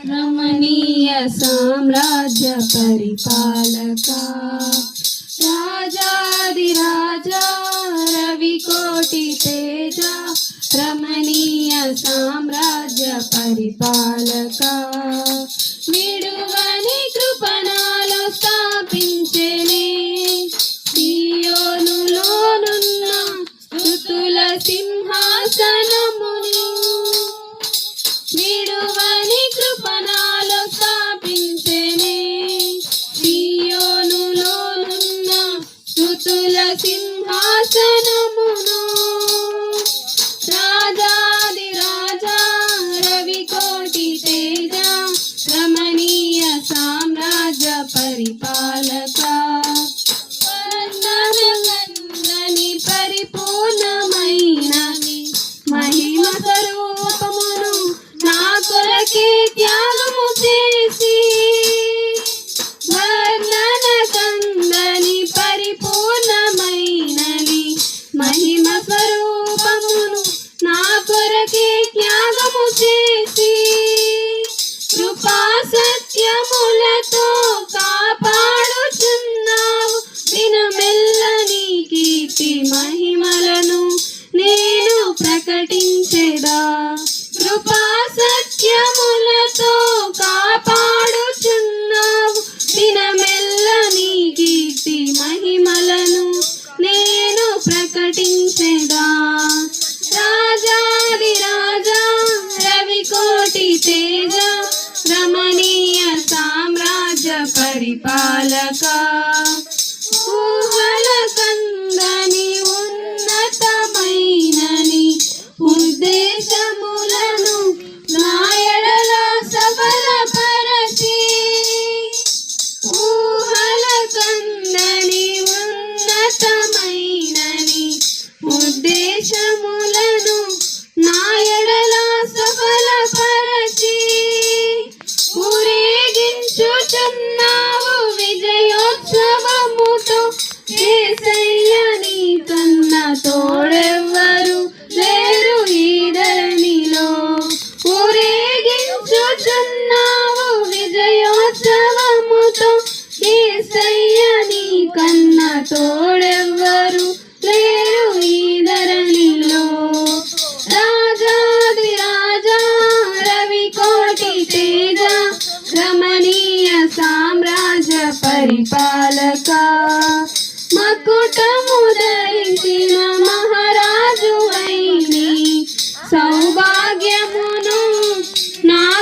రమణీయ సామ్రాజ్య పరిపాలక రాజాది రాజా రవి కోటి తేజ రమణీయ సామ్రాజ్య పరిపాలక విడువని కృపణాలు స్థాపించెనే సియోనులోనున్న స్తుతుల సింహాసనమును విడువని కృపణాలు స్థాపించెనే సియోనులోనున్న స్తుతుల సింహాసనమును రాజాది రాజా రవి కోటి తేజ రమణీయ సామ్రాజ్య పరిపాలక వర్ణనగంధని పరిపూర్ణమైన మహిమ స్వరూపమును నా కొరకే త్యాగము చేసి వర్ణనగంధని పరిపూర్ణమైనని మహిమ స్వరూపమును నా కొరకే త్యాగము చేసి కృపా సత్యములతో కాపాడుచున్నావు దినమెల్ల నీ కీర్తి మహిమలను నేను ప్రకటించెదా కృపా సత్యములతో కాపాడుచున్నావు దినమెల్ల నీ కీర్తి మహిమలను నేను ప్రకటించెదా రాజాది రాజా రవి కోటి తేజ రమణీయ సామ్రాజ్య పరిపాలక ఊహల కందని ఉన్నతమైనని ఉద్దేశములను నా ఎడల సఫలపరచి ఊహల కందని ఉన్నతమైనని ఉద్దేశములను నా ఎడల సఫలపరచి ఊరేగించుచున్నావు విజయోత్సవముతో యేసయ్య నీ కన్న తోడెవ్వరు లేరు ఈ ధరణిలో ఊరేగించుచున్నావు విజయోత్సవముతో యేసయ్య నీ కన్న తోడెవ్వరు లేరు ఈ ధరణిలో రాజాది రాజా రవి కోటి తేజ రమణీయ సామ్రాజ్య పరిపాలక మకుటము ధరించిన